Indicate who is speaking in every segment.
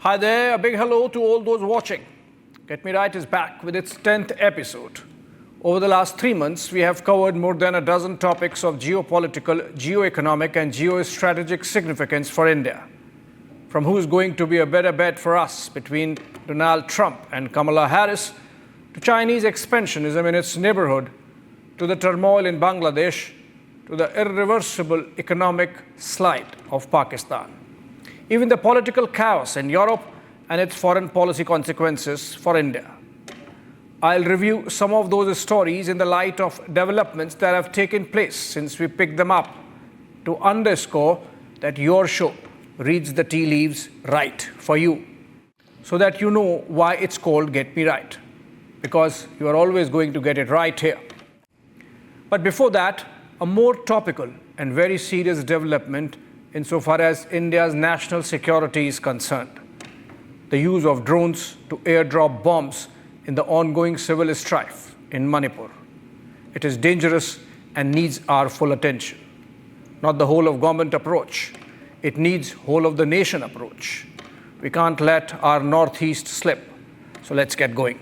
Speaker 1: Hi there, a big hello to all those watching. Get Me Right is back with its 10th episode. Over the last 3 months, we have covered more than a dozen topics of geopolitical, geoeconomic and geostrategic significance for India. From who's going to be a better bet for us between Donald Trump and Kamala Harris, to Chinese expansionism in its neighborhood, to the turmoil in Bangladesh, to the irreversible economic slide of Pakistan. Even the political chaos in Europe and its foreign policy consequences for India. I'll review some of those stories in the light of developments that have taken place since we picked them up to underscore that your show reads the tea leaves right for you, so that you know why it's called Get Me Right, because you are always going to get it right here. But before that, a more topical and very serious development insofar as India's national security is concerned: the use of drones to airdrop bombs in the ongoing civil strife in Manipur. It is dangerous and needs our full attention. Not the whole of government approach. It needs whole of the nation approach. We can't let our northeast slip. So let's get going.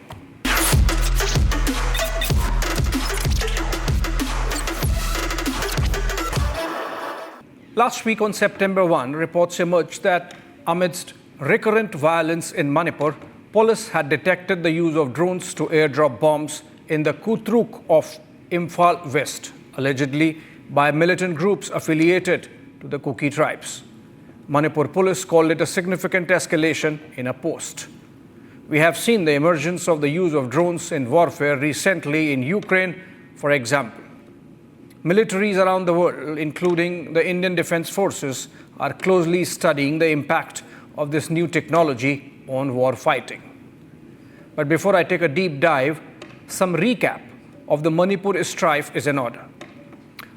Speaker 1: Last week on September 1, reports emerged that amidst recurrent violence in Manipur, police had detected the use of drones to airdrop bombs in the Kutruk of Imphal West, allegedly by militant groups affiliated to the Kuki tribes. Manipur police called it a significant escalation in a post. We have seen the emergence of the use of drones in warfare recently in Ukraine, for example. Militaries around the world, including the Indian Defence Forces, are closely studying the impact of this new technology on war fighting. But before I take a deep dive, some recap of the Manipur strife is in order.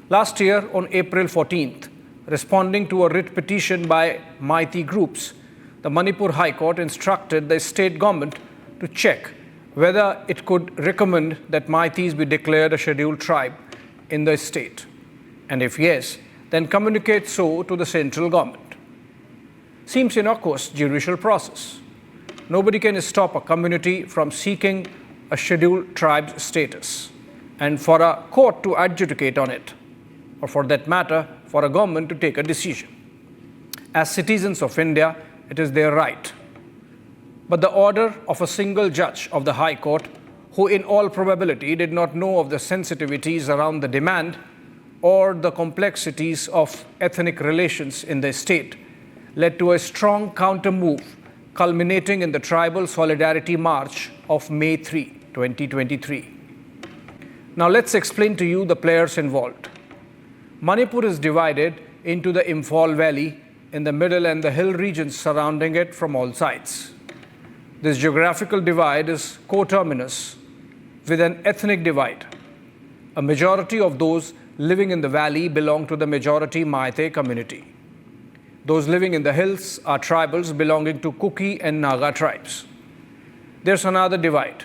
Speaker 1: Last year, on April 14th, responding to a writ petition by Meitei groups, the Manipur High Court instructed the state government to check whether it could recommend that Meiteis be declared a scheduled tribe in the state, and if yes, then communicate so to the central government. Seems innocuous judicial process. Nobody can stop a community from seeking a scheduled tribe status, and for a court to adjudicate on it, or for that matter, for a government to take a decision. As citizens of India, it is their right. But the order of a single judge of the High Court, who in all probability did not know of the sensitivities around the demand or the complexities of ethnic relations in the state, led to a strong counter-move, culminating in the Tribal Solidarity March of May 3, 2023. Now let's explain to you the players involved. Manipur is divided into the Imphal Valley in the middle and the hill regions surrounding it from all sides. This geographical divide is coterminous with an ethnic divide. A majority of those living in the valley belong to the majority Meitei community. Those living in the hills are tribals belonging to Kuki and Naga tribes. There's another divide.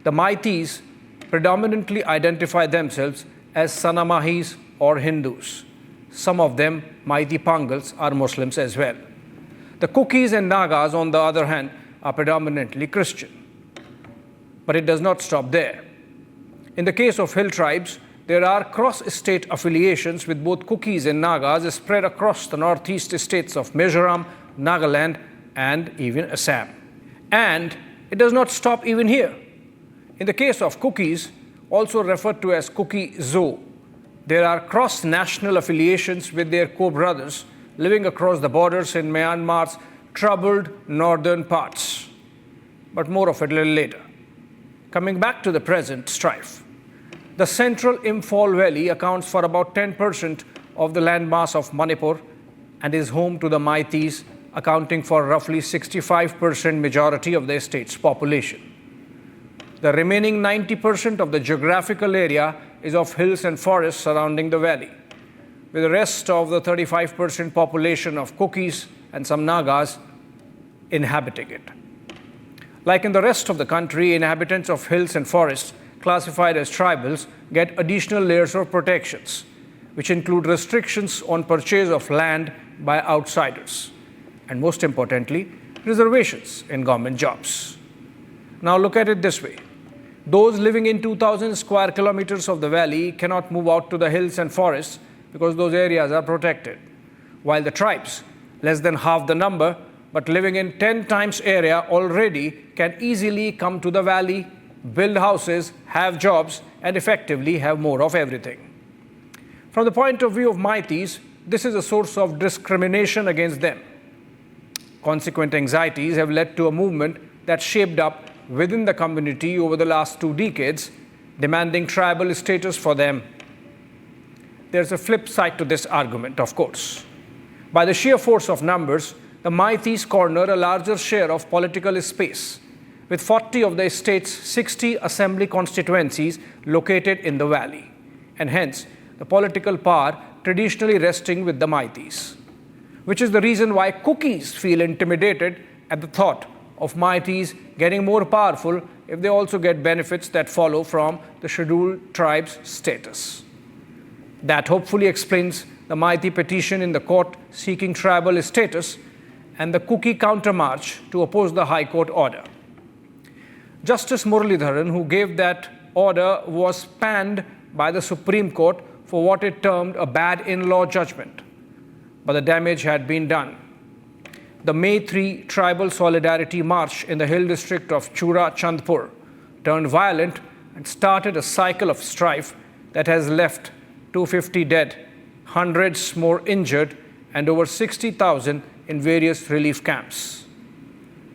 Speaker 1: The Meiteis predominantly identify themselves as Sanamahis or Hindus. Some of them, Meitei Pangals, are Muslims as well. The Kukis and Nagas, on the other hand, are predominantly Christian. But it does not stop there. In the case of hill tribes, there are cross-state affiliations with both Kukis and Nagas spread across the northeast states of Mizoram, Nagaland, and even Assam. And it does not stop even here. In the case of Kukis, also referred to as Kuki Zo, there are cross-national affiliations with their co-brothers living across the borders in Myanmar's troubled northern parts. But more of it a little later. Coming back to the present strife, the central Imphal Valley accounts for about 10% of the landmass of Manipur and is home to the Meiteis, accounting for roughly 65% majority of the state's population. The remaining 90% of the geographical area is of hills and forests surrounding the valley, with the rest of the 35% population of Kukis and some Nagas inhabiting it. Like in the rest of the country, inhabitants of hills and forests classified as tribals get additional layers of protections, which include restrictions on purchase of land by outsiders. And most importantly, reservations in government jobs. Now look at it this way. Those living in 2,000 square kilometers of the valley cannot move out to the hills and forests because those areas are protected, while the tribes, less than half the number, but living in 10 times area already can easily come to the valley, build houses, have jobs, and effectively have more of everything. From the point of view of Meiteis, this is a source of discrimination against them. Consequent anxieties have led to a movement that shaped up within the community over the last 2 decades, demanding tribal status for them. There's a flip side to this argument, of course. By the sheer force of numbers, the Meiteis corner a larger share of political space, with 40 of the state's 60 assembly constituencies located in the valley, and hence the political power traditionally resting with the Meiteis, which is the reason why Kukis feel intimidated at the thought of Meiteis getting more powerful if they also get benefits that follow from the scheduled tribes status. That hopefully explains the Meitei petition in the court seeking tribal status and the Kuki countermarch to oppose the High Court order. Justice Muralidharan, who gave that order, was panned by the Supreme Court for what it termed a bad in-law judgment, but the damage had been done. The May 3 Tribal Solidarity March in the hill district of Chura Chandpur turned violent and started a cycle of strife that has left 250 dead, hundreds more injured, and over 60,000 in various relief camps.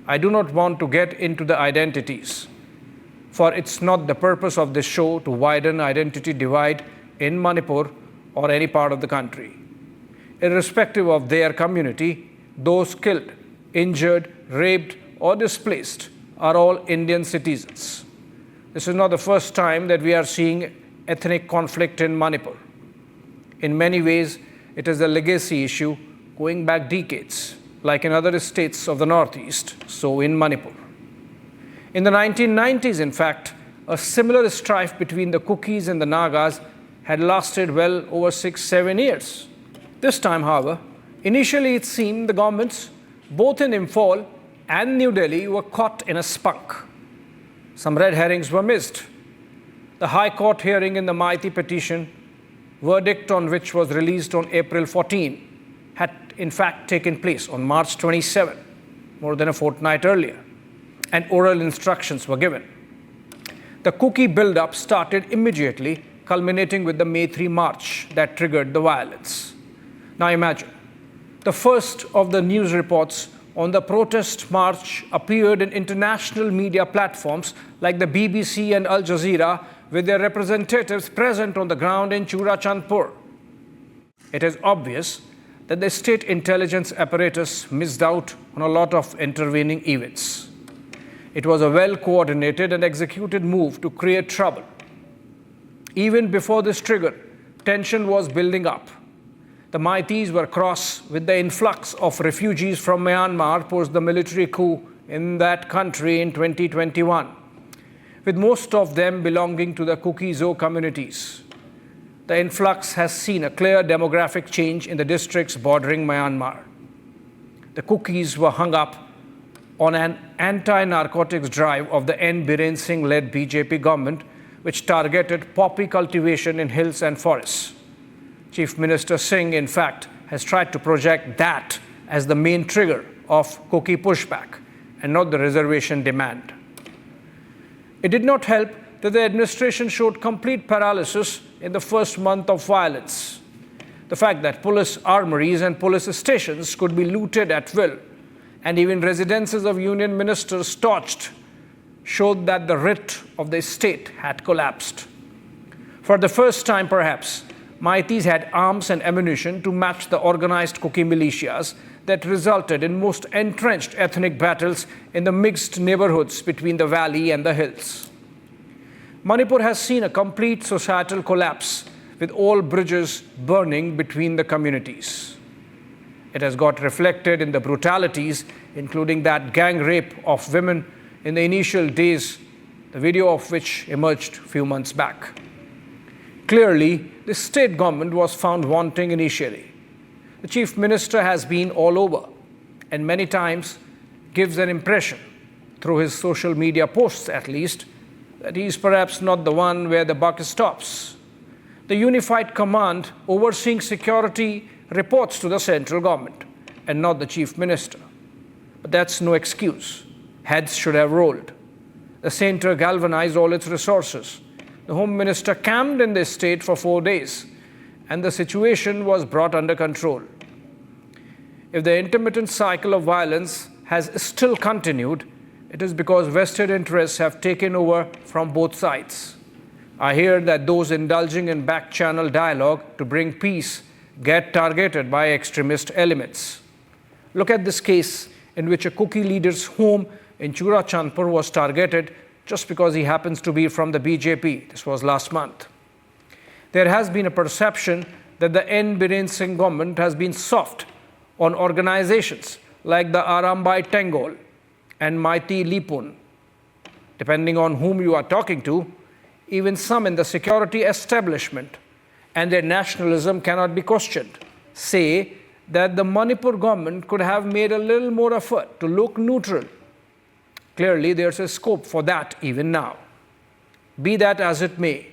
Speaker 1: I do not want to get into the identities, for it's not the purpose of this show to widen identity divide in Manipur or any part of the country. Irrespective of their community, those killed, injured, raped, or displaced are all Indian citizens. This is not the first time that we are seeing ethnic conflict in Manipur. In many ways, it is a legacy issue going back decades, like in other states of the Northeast, so in Manipur. In the 1990s, in fact, a similar strife between the Kukis and the Nagas had lasted well over 6-7 years. This time, however, initially it seemed the governments, both in Imphal and New Delhi, were caught in a spunk. Some red herrings were missed. The High Court hearing in the Meitei petition, verdict on which was released on April 14, had in fact taken place on March 27, more than a fortnight earlier, and oral instructions were given. The Kuki build-up started immediately, culminating with the May 3 march that triggered the violence. Now imagine, the first of the news reports on the protest march appeared in international media platforms like the BBC and Al Jazeera, with their representatives present on the ground in Chura Chandpur. It is obvious that the state intelligence apparatus missed out on a lot of intervening events. It was a well-coordinated and executed move to create trouble. Even before this trigger, tension was building up. The Meiteis were cross with the influx of refugees from Myanmar post the military coup in that country in 2021, with most of them belonging to the Kuki-Zo communities. The influx has seen a clear demographic change in the districts bordering Myanmar. The Kukis were hung up on an anti-narcotics drive of the N. Biren Singh-led BJP government, which targeted poppy cultivation in hills and forests. Chief Minister Singh, in fact, has tried to project that as the main trigger of Kuki pushback and not the reservation demand. It did not help that the administration showed complete paralysis in the first month of violence. The fact that police armories and police stations could be looted at will, and even residences of union ministers torched, showed that the writ of the state had collapsed. For the first time, perhaps, Meiteis had arms and ammunition to match the organized Kuki militias that resulted in most entrenched ethnic battles in the mixed neighborhoods between the valley and the hills. Manipur has seen a complete societal collapse, with all bridges burning between the communities. It has got reflected in the brutalities, including that gang rape of women in the initial days, the video of which emerged a few months back. Clearly, the state government was found wanting initially. The chief minister has been all over and many times gives an impression, through his social media posts at least, that he is perhaps not the one where the buck stops. The unified command overseeing security reports to the central government and not the chief minister. But that's no excuse. Heads should have rolled. The center galvanized all its resources. The home minister camped in this state for 4 days, and the situation was brought under control. If the intermittent cycle of violence has still continued, it is because vested interests have taken over from both sides. I hear that those indulging in back-channel dialogue to bring peace get targeted by extremist elements. Look at this case in which a Kuki leader's home in Churachandpur was targeted just because he happens to be from the BJP. This was last month. There has been a perception that the N. Biren Singh government has been soft on organizations like the Arambai Tengol and Maiti Lipun. Depending on whom you are talking to, even some in the security establishment and their nationalism cannot be questioned, say that the Manipur government could have made a little more effort to look neutral. Clearly, there's a scope for that even now. Be that as it may,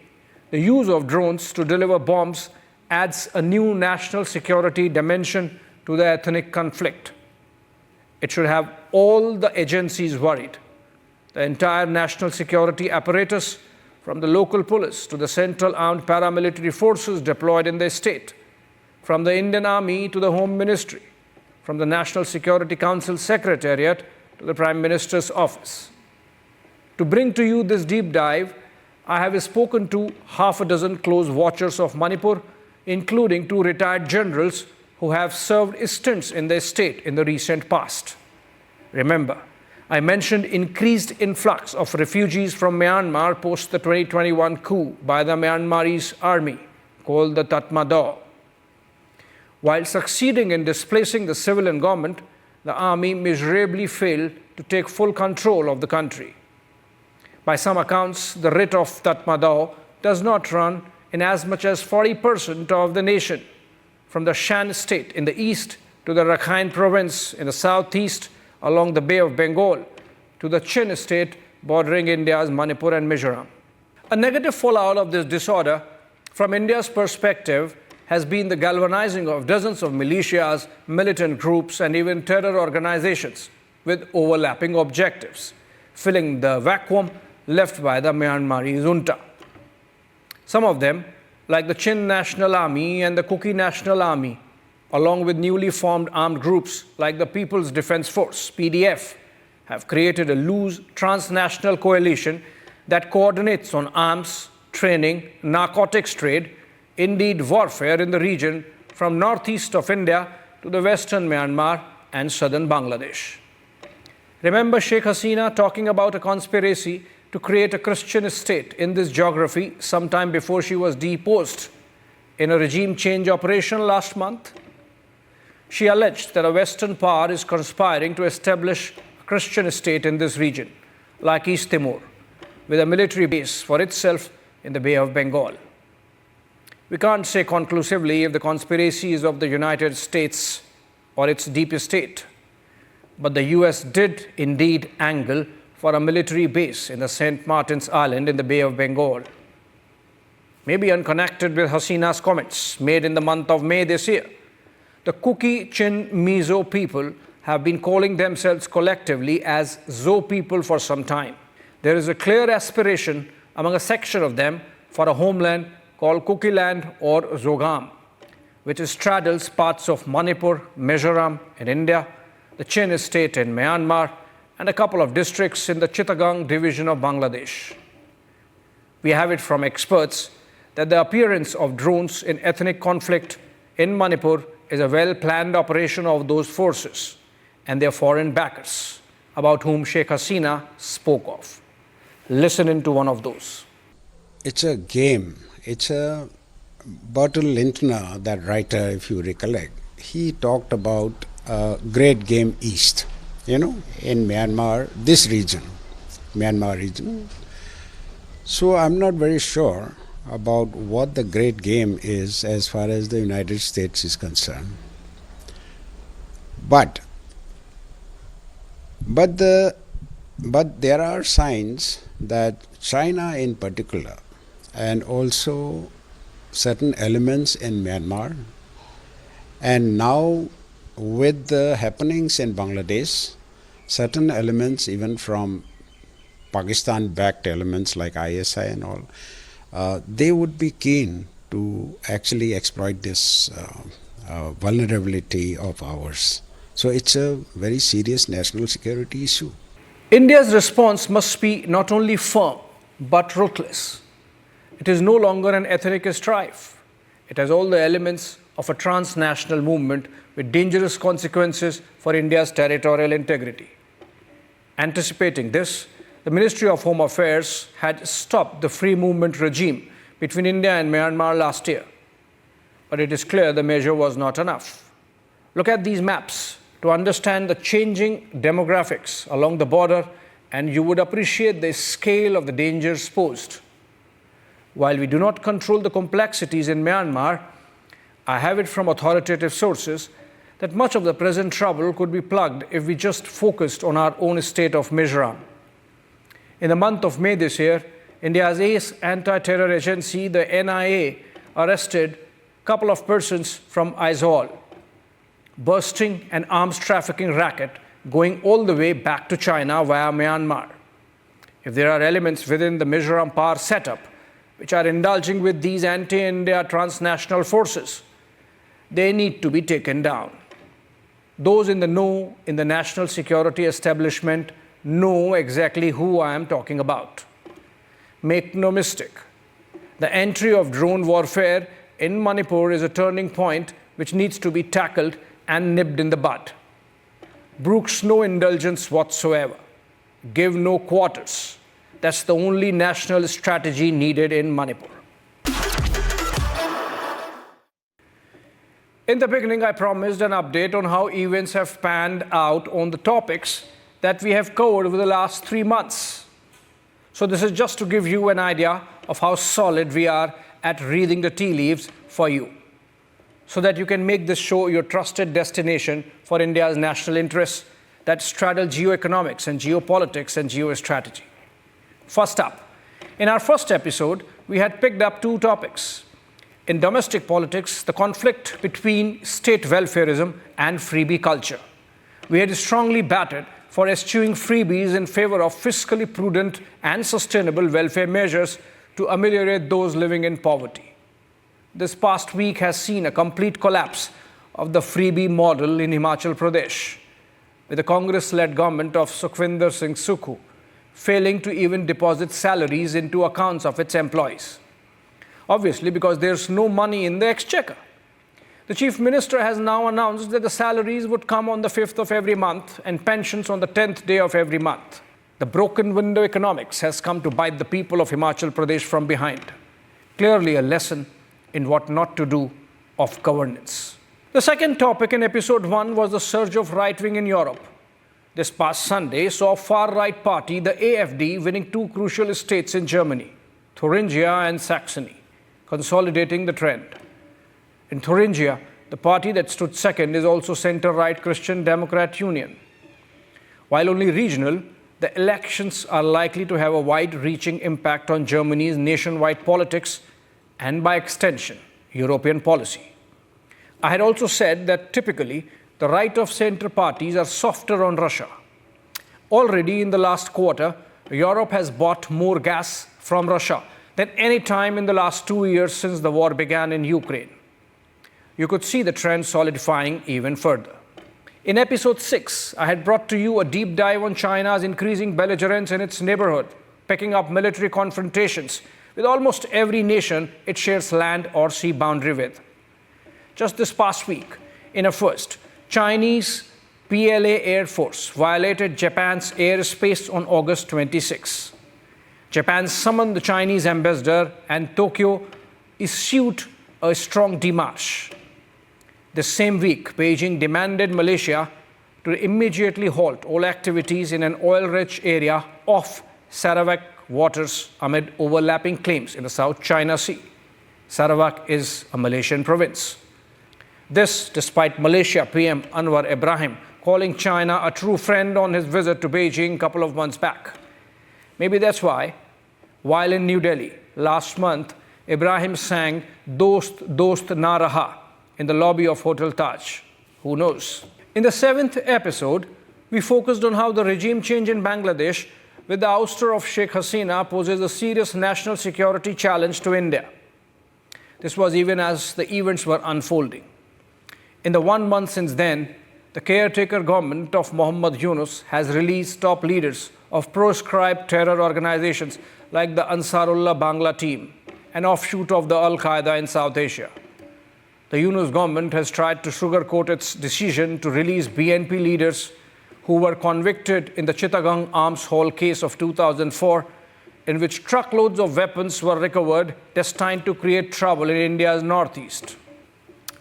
Speaker 1: the use of drones to deliver bombs adds a new national security dimension to the ethnic conflict. It should have all the agencies worried. The entire national security apparatus, from the local police to the central armed paramilitary forces deployed in the state, from the Indian Army to the Home Ministry, from the National Security Council Secretariat to the Prime Minister's office. To bring to you this deep dive, I have spoken to half a dozen close watchers of Manipur, including 2 retired generals who have served stints in the state in the recent past. Remember, I mentioned increased influx of refugees from Myanmar post the 2021 coup by the Myanmarese army, called the Tatmadaw. While succeeding in displacing the civilian government, the army miserably failed to take full control of the country. By some accounts, the writ of Tatmadaw does not run in as much as 40% of the nation, from the Shan state in the east to the Rakhine province in the southeast along the Bay of Bengal to the Chin state bordering India's Manipur and Mizoram. A negative fallout of this disorder, from India's perspective, has been the galvanizing of dozens of militias, militant groups, and even terror organizations with overlapping objectives, filling the vacuum left by the Myanmari junta. Some of them, like the Chin National Army and the Kuki National Army, along with newly formed armed groups like the People's Defense Force, PDF, have created a loose transnational coalition that coordinates on arms, training, narcotics trade, indeed warfare in the region from northeast of India to the western Myanmar and southern Bangladesh. Remember Sheikh Hasina talking about a conspiracy to create a Christian state in this geography sometime before she was deposed in a regime change operation last month? She alleged that a Western power is conspiring to establish a Christian state in this region, like East Timor, with a military base for itself in the Bay of Bengal. We can't say conclusively if the conspiracy is of the United States or its deep state, but the US did indeed angle for a military base in the St. Martin's Island in the Bay of Bengal. Maybe unconnected with Hasina's comments made in the month of May this year, the Kuki Chin Mizo people have been calling themselves collectively as Zo people for some time. There is a clear aspiration among a section of them for a homeland called Kukiland or Zogam, which straddles parts of Manipur, Mizoram in India, the Chin state in Myanmar, and a couple of districts in the Chittagong division of Bangladesh. We have it from experts that the appearance of drones in ethnic conflict in Manipur is a well-planned operation of those forces and their foreign backers, about whom Sheikh Hasina spoke of. Listen into one of those.
Speaker 2: It's a game. It's a Bertel Lintner, that writer, if you recollect. He talked about a great game east, in Myanmar, this region, Myanmar region. So I'm not very sure about what the great game is as far as the United States is concerned. But But there are signs that China in particular, and also certain elements in Myanmar, and now with the happenings in Bangladesh, certain elements even from Pakistan-backed elements like ISI and all, they would be keen to actually exploit this vulnerability of ours. So it's a very serious national security issue.
Speaker 1: India's response must be not only firm but ruthless. It is no longer an ethnic strife. It has all the elements of a transnational movement with dangerous consequences for India's territorial integrity. Anticipating this, the Ministry of Home Affairs had stopped the free movement regime between India and Myanmar last year. But it is clear the measure was not enough. Look at these maps to understand the changing demographics along the border, and you would appreciate the scale of the dangers posed. While we do not control the complexities in Myanmar, I have it from authoritative sources that much of the present trouble could be plugged if we just focused on our own state of Mizoram. In the month of May this year, India's ace anti-terror agency, the NIA, arrested a couple of persons from Aizawl, bursting an arms trafficking racket going all the way back to China via Myanmar. If there are elements within the Mizoram power setup which are indulging with these anti-India transnational forces, they need to be taken down. Those in the know in the national security establishment know exactly who I am talking about. Make no mistake, the entry of drone warfare in Manipur is a turning point which needs to be tackled and nipped in the bud. Brooks no indulgence whatsoever. Give no quarters. That's the only national strategy needed in Manipur. In the beginning, I promised an update on how events have panned out on the topics that we have covered over the last 3 months. So this is just to give you an idea of how solid we are at reading the tea leaves for you, so that you can make this show your trusted destination for India's national interests that straddle geoeconomics and geopolitics and geostrategy. First up, in our first episode, we had picked up 2 topics. In domestic politics, the conflict between state welfarism and freebie culture. We had strongly batted for eschewing freebies in favor of fiscally prudent and sustainable welfare measures to ameliorate those living in poverty. This past week has seen a complete collapse of the freebie model in Himachal Pradesh, with the Congress-led government of Sukhwinder Singh Sukhu failing to even deposit salaries into accounts of its employees. Obviously, because there's no money in the exchequer. The Chief Minister has now announced that the salaries would come on the 5th of every month and pensions on the 10th day of every month. The broken window economics has come to bite the people of Himachal Pradesh from behind. Clearly a lesson in what not to do of governance. The second topic in episode 1 was the surge of right-wing in Europe. This past Sunday saw far-right party, the AfD, winning 2 crucial states in Germany, Thuringia and Saxony, consolidating the trend. In Thuringia, the party that stood second is also centre-right Christian Democrat Union. While only regional, the elections are likely to have a wide-reaching impact on Germany's nationwide politics and, by extension, European policy. I had also said that typically the right-of-centre parties are softer on Russia. Already in the last quarter, Europe has bought more gas from Russia than any time in the last 2 years since the war began in Ukraine. You could see the trend solidifying even further. In episode 6, I had brought to you a deep dive on China's increasing belligerence in its neighborhood, picking up military confrontations with almost every nation it shares land or sea boundary with. Just this past week, in a first, Chinese PLA Air Force violated Japan's airspace on August 26. Japan summoned the Chinese ambassador and Tokyo issued a strong démarche. The same week, Beijing demanded Malaysia to immediately halt all activities in an oil-rich area off Sarawak waters amid overlapping claims in the South China Sea. Sarawak is a Malaysian province. This, despite Malaysia PM Anwar Ibrahim calling China a true friend on his visit to Beijing a couple of months back. Maybe that's why, while in New Delhi last month, Ibrahim sang Dost Dost Na Raha in the lobby of Hotel Taj. Who knows? In the 7th episode, we focused on how the regime change in Bangladesh with the ouster of Sheikh Hasina poses a serious national security challenge to India. This was even as the events were unfolding. In the 1 month since then, the caretaker government of Muhammad Yunus has released top leaders of proscribed terror organizations like the Ansarullah Bangla team, an offshoot of the Al-Qaeda in South Asia. The Yunus government has tried to sugarcoat its decision to release BNP leaders who were convicted in the Chittagong arms haul case of 2004, in which truckloads of weapons were recovered destined to create trouble in India's northeast.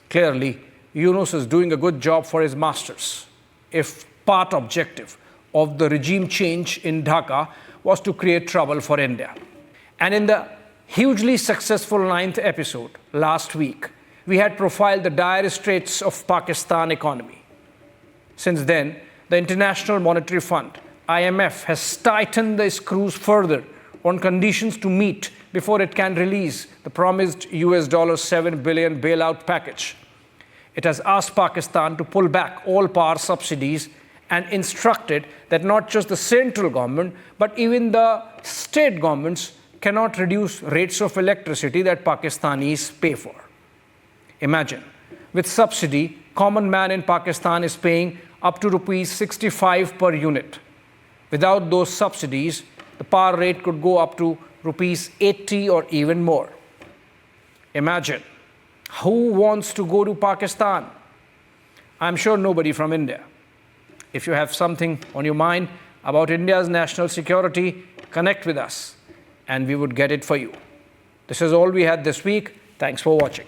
Speaker 1: Clearly, Yunus is doing a good job for his masters, if part objective of the regime change in Dhaka was to create trouble for India. And in the hugely successful 9th episode last week, we had profiled the dire straits of Pakistan economy. Since then, the International Monetary Fund, IMF, has tightened the screws further on conditions to meet before it can release the promised $7 billion bailout package. It has asked Pakistan to pull back all power subsidies and instructed that not just the central government, but even the state governments cannot reduce rates of electricity that Pakistanis pay for. Imagine, with subsidy, common man in Pakistan is paying up to rupees 65 per unit. Without those subsidies, the power rate could go up to rupees 80 or even more. Imagine, who wants to go to Pakistan? I'm sure nobody from India. If you have something on your mind about India's national security, connect with us and we would get it for you. This is all we had this week. Thanks for watching.